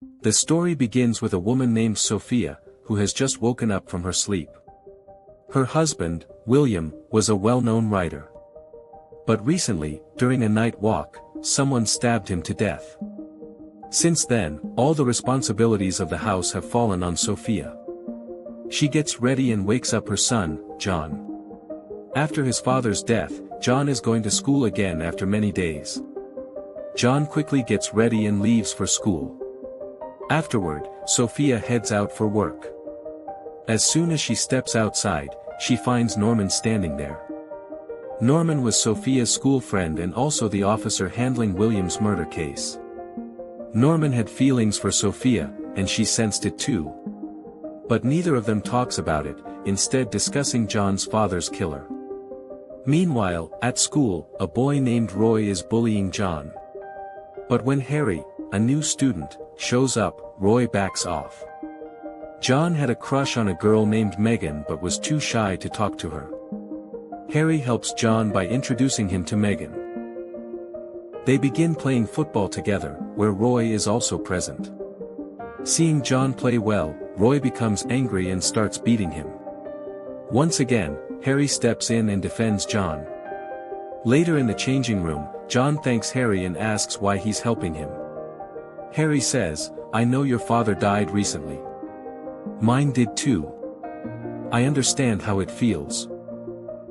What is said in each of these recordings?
The story begins with a woman named Sophia, who has just woken up from her sleep. Her husband, William, was a well-known writer. But recently, during a night walk, someone stabbed him to death. Since then, all the responsibilities of the house have fallen on Sophia. She gets ready and wakes up her son, John. After his father's death, John is going to school again after many days. John quickly gets ready and leaves for school. Afterward, Sophia heads out for work. As soon as she steps outside, she finds Norman standing there. Norman was Sophia's school friend and also the officer handling William's murder case. Norman had feelings for Sophia, and she sensed it too. But neither of them talks about it, instead discussing John's father's killer. Meanwhile, at school, a boy named Roy is bullying John. But when Harry, a new student, shows up, Roy backs off. John had a crush on a girl named Megan but was too shy to talk to her. Harry helps John by introducing him to Megan. They begin playing football together, where Roy is also present. Seeing John play well, Roy becomes angry and starts beating him. Once again, Harry steps in and defends John. Later in the changing room, John thanks Harry and asks why he's helping him. Harry says, "I know your father died recently. Mine did too. I understand how it feels."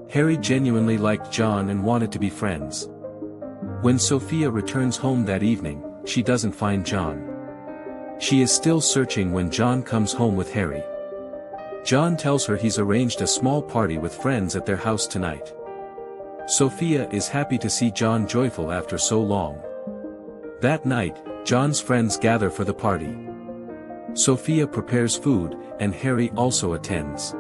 Harry genuinely liked John and wanted to be friends. When Sophia returns home that evening, she doesn't find John. She is still searching when John comes home with Harry. John tells her he's arranged a small party with friends at their house tonight. Sophia is happy to see John joyful after so long. That night, John's friends gather for the party. Sophia prepares food, and Harry also attends.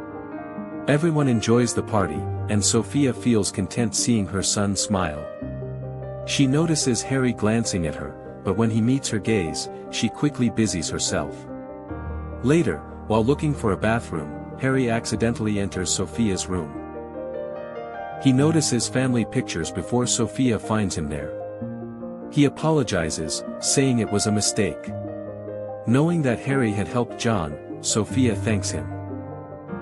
Everyone enjoys the party, and Sophia feels content seeing her son smile. She notices Harry glancing at her, but when he meets her gaze, she quickly busies herself. Later, while looking for a bathroom, Harry accidentally enters Sophia's room. He notices family pictures before Sophia finds him there. He apologizes, saying it was a mistake. Knowing that Harry had helped John, Sophia thanks him.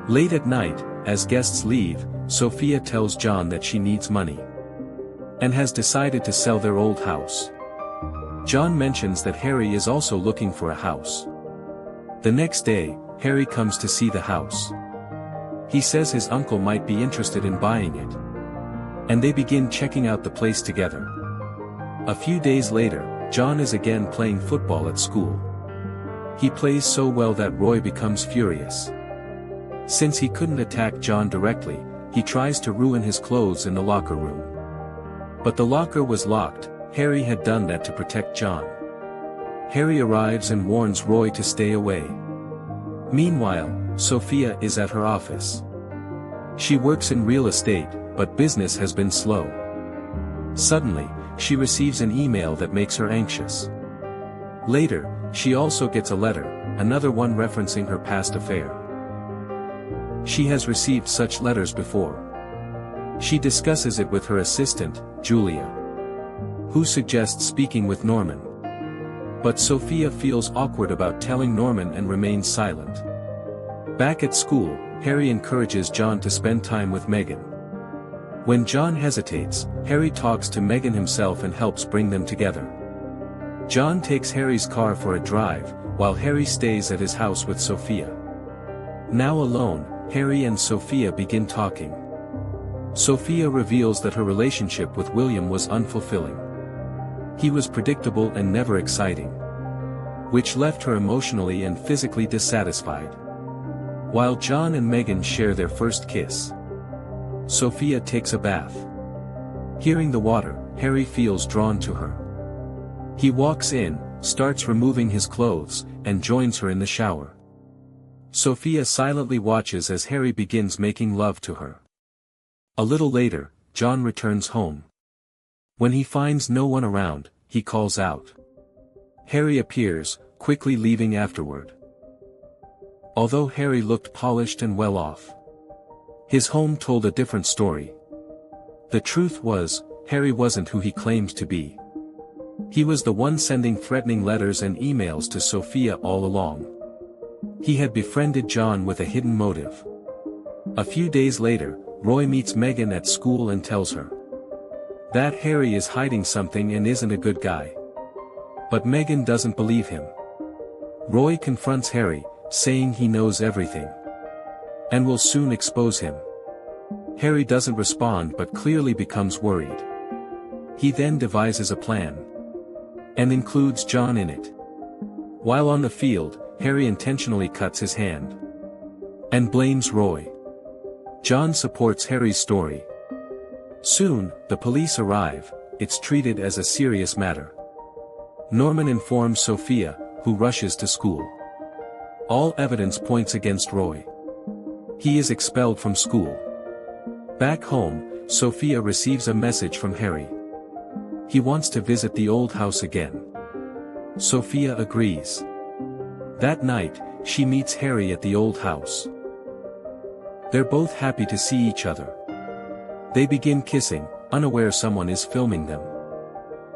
Late at night, as guests leave, Sophia tells John that she needs money and has decided to sell their old house. John mentions that Harry is also looking for a house. The next day, Harry comes to see the house. He says his uncle might be interested in buying it. And they begin checking out the place together. A few days later, John is again playing football at school. He plays so well that Roy becomes furious. Since he couldn't attack John directly, he tries to ruin his clothes in the locker room. But the locker was locked. Harry had done that to protect John. Harry arrives and warns Roy to stay away. Meanwhile, Sophia is at her office. She works in real estate, but business has been slow. Suddenly, she receives an email that makes her anxious. Later, she also gets a letter, another one referencing her past affair. She has received such letters before. She discusses it with her assistant, Julia, who suggests speaking with Norman. But Sophia feels awkward about telling Norman and remains silent. Back at school, Harry encourages John to spend time with Megan. When John hesitates, Harry talks to Megan himself and helps bring them together. John takes Harry's car for a drive, while Harry stays at his house with Sophia. Now alone, Harry and Sophia begin talking. Sophia reveals that her relationship with William was unfulfilling. He was predictable and never exciting, which left her emotionally and physically dissatisfied. While John and Megan share their first kiss, Sophia takes a bath. Hearing the water, Harry feels drawn to her. He walks in, starts removing his clothes, and joins her in the shower. Sophia silently watches as Harry begins making love to her. A little later, John returns home. When he finds no one around, he calls out. Harry appears, quickly leaving afterward. Although Harry looked polished and well off, his home told a different story. The truth was, Harry wasn't who he claimed to be. He was the one sending threatening letters and emails to Sophia all along. He had befriended John with a hidden motive. A few days later, Roy meets Megan at school and tells her that Harry is hiding something and isn't a good guy. But Megan doesn't believe him. Roy confronts Harry, saying he knows everything and will soon expose him. Harry doesn't respond but clearly becomes worried. He then devises a plan and includes John in it. While on the field, Harry intentionally cuts his hand and blames Roy. John supports Harry's story. Soon, the police arrive. It's treated as a serious matter. Norman informs Sophia, who rushes to school. All evidence points against Roy. He is expelled from school. Back home, Sophia receives a message from Harry. He wants to visit the old house again. Sophia agrees. That night, she meets Harry at the old house. They're both happy to see each other. They begin kissing, unaware someone is filming them.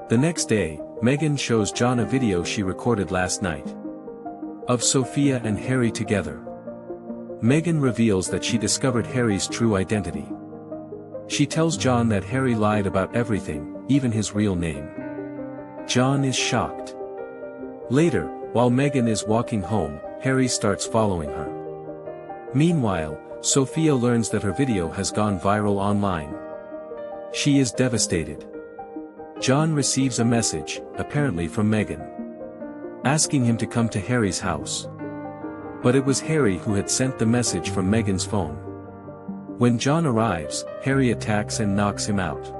The next day, Megan shows John a video she recorded last night of Sophia and Harry together. Megan reveals that she discovered Harry's true identity. She tells John that Harry lied about everything, even his real name. John is shocked. Later, while Megan is walking home, Harry starts following her. Meanwhile, Sophia learns that her video has gone viral online. She is devastated. John receives a message, apparently from Megan, asking him to come to Harry's house. But it was Harry who had sent the message from Megan's phone. When John arrives, Harry attacks and knocks him out.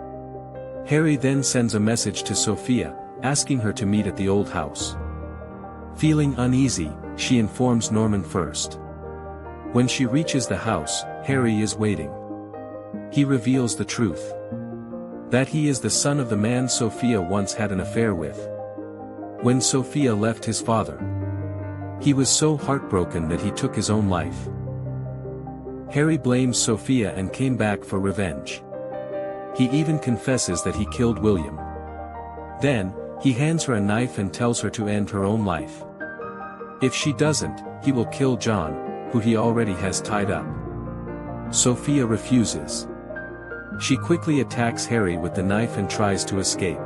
Harry then sends a message to Sophia, asking her to meet at the old house. Feeling uneasy, she informs Norman first. When she reaches the house, Harry is waiting. He reveals the truth. That he is the son of the man Sophia once had an affair with. When Sophia left his father, he was so heartbroken that he took his own life. Harry blames Sophia and came back for revenge. He even confesses that he killed William. Then, he hands her a knife and tells her to end her own life. If she doesn't, he will kill John, who he already has tied up. Sophia refuses. She quickly attacks Harry with the knife and tries to escape.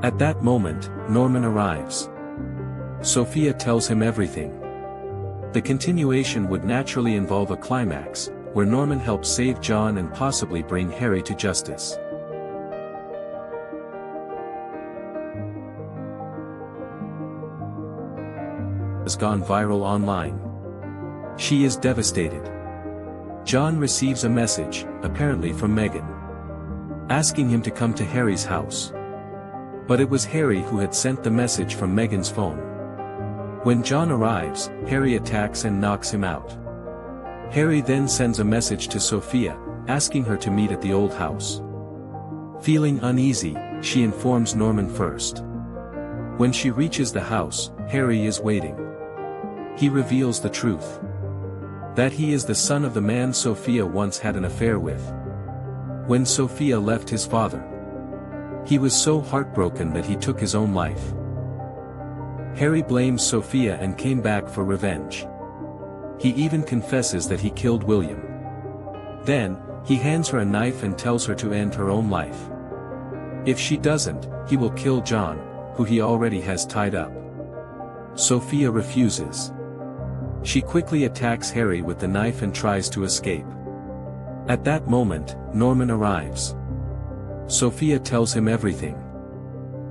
At that moment, Norman arrives. Sophia tells him everything. The continuation would naturally involve a climax, where Norman helps save John and possibly bring Harry to justice. Has gone viral online. She is devastated. John receives a message, apparently from Megan, asking him to come to Harry's house. But it was Harry who had sent the message from Megan's phone. When John arrives, Harry attacks and knocks him out. Harry then sends a message to Sophia, asking her to meet at the old house. Feeling uneasy, she informs Norman first. When she reaches the house, Harry is waiting. He reveals the truth. That he is the son of the man Sophia once had an affair with. When Sophia left his father, he was so heartbroken that he took his own life. Harry blames Sophia and came back for revenge. He even confesses that he killed William. Then, he hands her a knife and tells her to end her own life. If she doesn't, he will kill John, who he already has tied up. Sophia refuses. She quickly attacks Harry with the knife and tries to escape. At that moment, Norman arrives. Sophia tells him everything.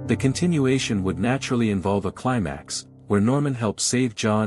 The continuation would naturally involve a climax, where Norman helps save John